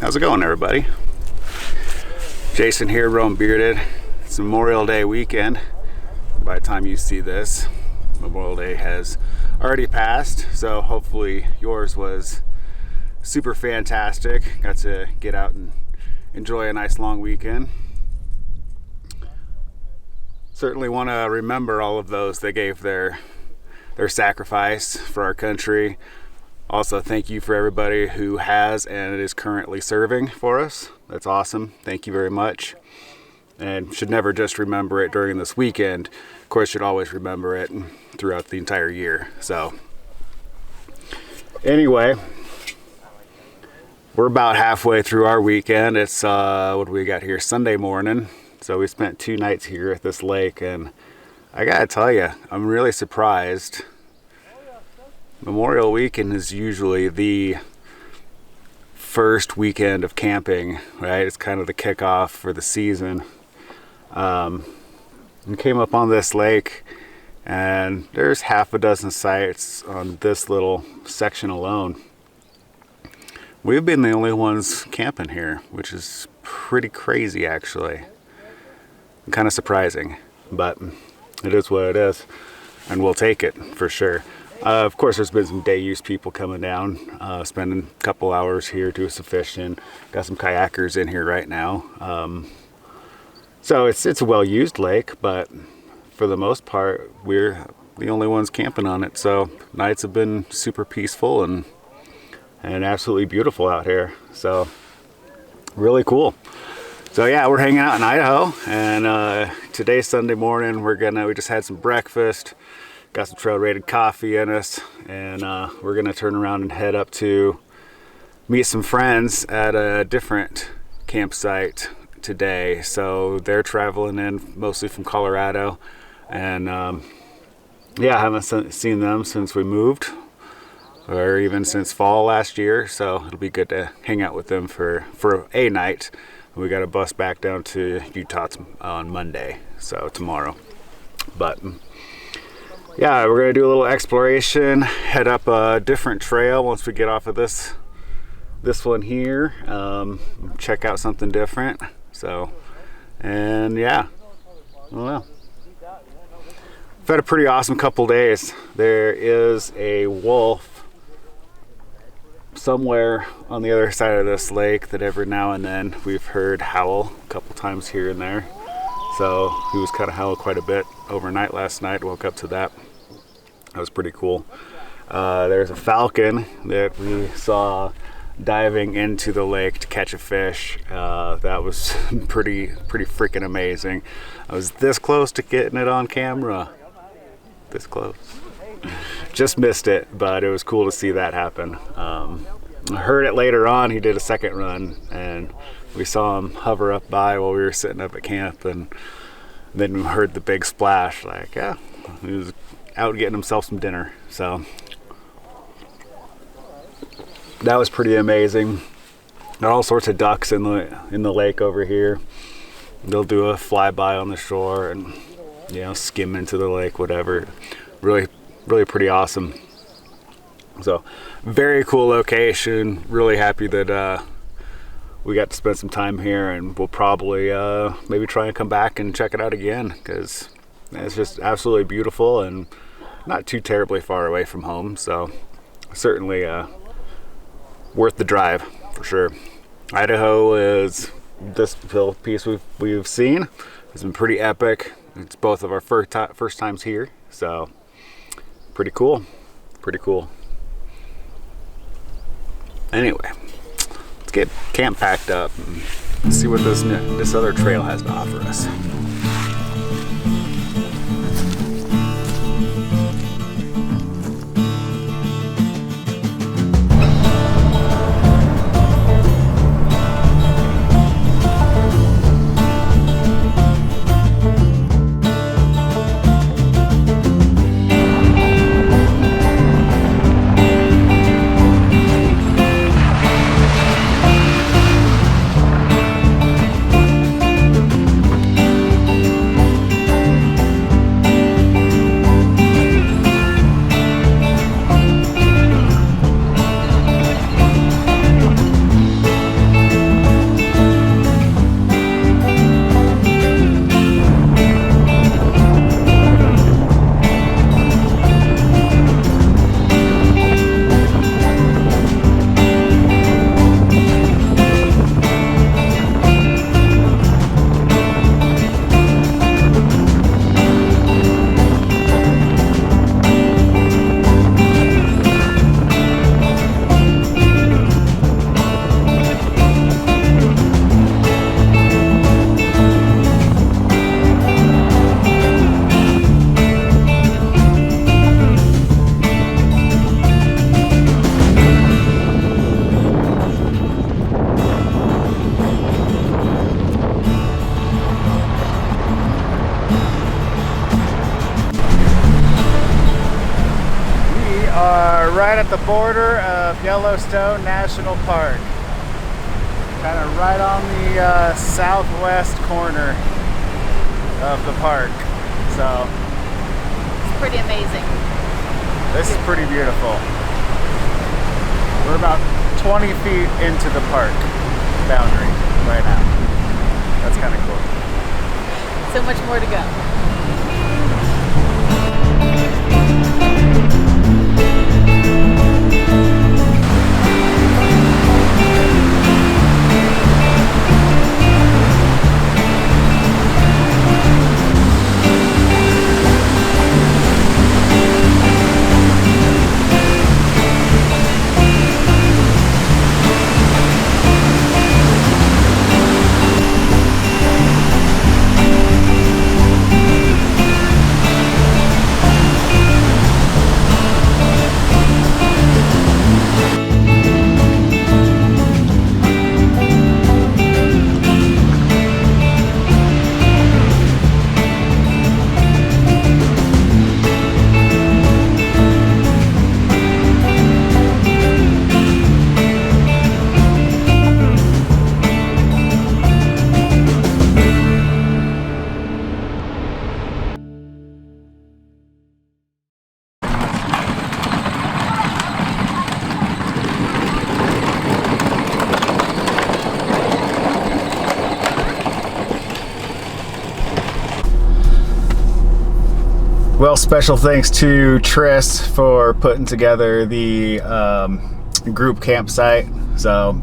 How's it going, everybody? Jason here, Rome Bearded. It's Memorial Day weekend. By the time you see this, Memorial Day has already passed, so hopefully yours was super fantastic. Got to get out and enjoy a nice long weekend. Certainly want to remember all of those that gave their sacrifice for our country. Also, thank you for everybody who has and is currently serving for us. That's awesome. Thank you very much. And should never just remember it during this weekend. Of course, should always remember it throughout the entire year. So, anyway, we're about halfway through our weekend. It's, what do we got here? Sunday morning. So we spent 2 nights here at this lake, and I gotta tell you, I'm really surprised. Memorial Weekend is usually the first weekend of camping, right? It's kind of the kickoff for the season. We came up on this lake, and there's half a dozen sites on this little section alone. We've been the only ones camping here, which is pretty crazy, actually. Kind of surprising, but it is what it is, and we'll take it for sure. Of course, there's been some day use people coming down, spending a couple hours here doing some fishing. Got some kayakers in here right now. So it's a well-used lake, but for the most part, we're the only ones camping on it. So nights have been super peaceful and absolutely beautiful out here. So really cool. So yeah, we're hanging out in Idaho, and today's Sunday morning. We just had some breakfast. Got some trail rated coffee in us, and we're gonna turn around and head up to meet some friends at a different campsite today. So they're traveling in mostly from Colorado, and yeah, I haven't seen them since we moved, or even since fall last year. So it'll be good to hang out with them for a night. We got a bus back down to Utah on Monday, so tomorrow. But yeah, we're gonna do a little exploration, head up a different trail once we get off of this one here. Check out something different. So, and yeah, I don't know. We've had a pretty awesome couple days. There is a wolf somewhere on the other side of this lake that every now and then we've heard howl a couple times here and there. So he was kind of howling quite a bit overnight last night. Woke up to that. That was pretty cool. There's a falcon that we saw diving into the lake to catch a fish. That was pretty freaking amazing. I was this close to getting it on camera. This close. Just missed it, but it was cool to see that happen. I heard it later on. He did a second run, and we saw him hover up by while we were sitting up at camp, and then we heard the big splash. Like, yeah, he was out getting himself some dinner. So that was pretty amazing. There are all sorts of ducks in the lake over here. They'll do a flyby on the shore and skim into the lake, whatever. Really pretty awesome. So very cool location. Really happy that we got to spend some time here, and we'll probably maybe try and come back and check it out again, because it's just absolutely beautiful and not too terribly far away from home. So certainly worth the drive for sure. Idaho is this little piece we've seen. It's been pretty epic. It's both of our first times here, so pretty cool. Anyway, let's get camp packed up and see what this other trail has to offer us. right at the border of Yellowstone National Park. Kind of right on the southwest corner of the park. So it's pretty amazing. This is pretty beautiful. We're about 20 feet into the park boundary right now. That's kind of cool. So much more to go. Well, special thanks to Tris for putting together the group campsite. So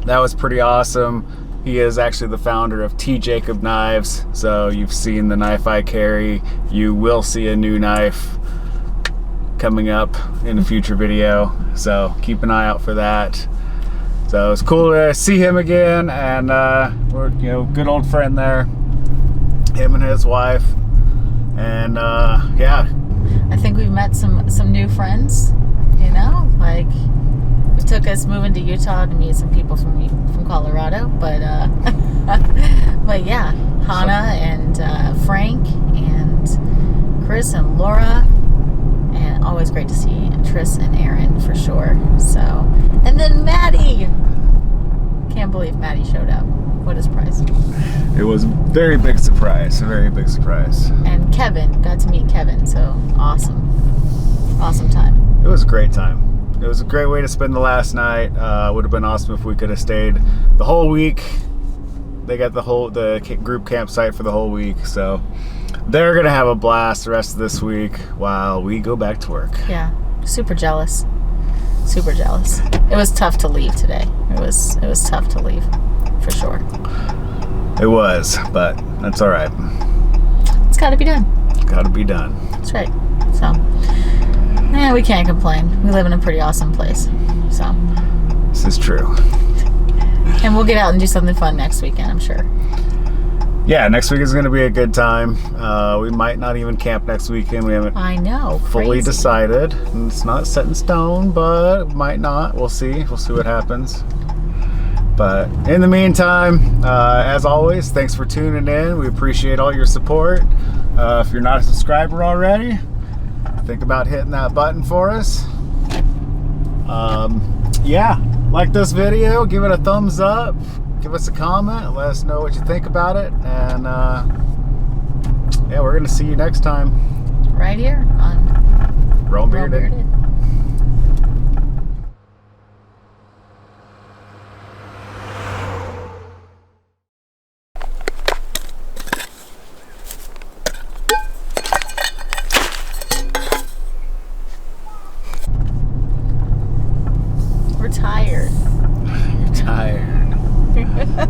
that was pretty awesome. He is actually the founder of T. Jacob Knives. So you've seen the knife I carry. You will see a new knife coming up in a future video. So keep an eye out for that. So it's cool to see him again, and we're, you know, good old friend there. Him and his wife. And yeah, I think we've met some new friends, you know, like it took us moving to Utah to meet some people from Colorado, but but yeah, Hannah and Frank and Chris and Laura, and always great to see Tris and Aaron for sure. So, and then Maddie, can't believe Maddie showed up. What a surprise. It was a very big surprise, a very big surprise. And Kevin, got to meet Kevin, so awesome. Awesome time. It was a great time. It was a great way to spend the last night. Would have been awesome if we could have stayed the whole week. They got the group campsite for the whole week, so they're gonna have a blast the rest of this week while we go back to work. Yeah, super jealous. Super jealous. It was tough to leave today. It was tough to leave. For sure. It was, but that's all right. It's got to be done. Got to be done. That's right. So, yeah, we can't complain. We live in a pretty awesome place. So, this is true. And we'll get out and do something fun next weekend, I'm sure. Yeah, next week is going to be a good time. We might not even camp next weekend. We haven't fully decided. And it's not set in stone, but might not. We'll see. We'll see what happens. But in the meantime, as always, thanks for tuning in. We appreciate all your support. If you're not a subscriber already, think about hitting that button for us. Yeah, like this video, give it a thumbs up, give us a comment, let us know what you think about it. And yeah, we're going to see you next time. Right here on Roll Bearded. We're tired. You're tired.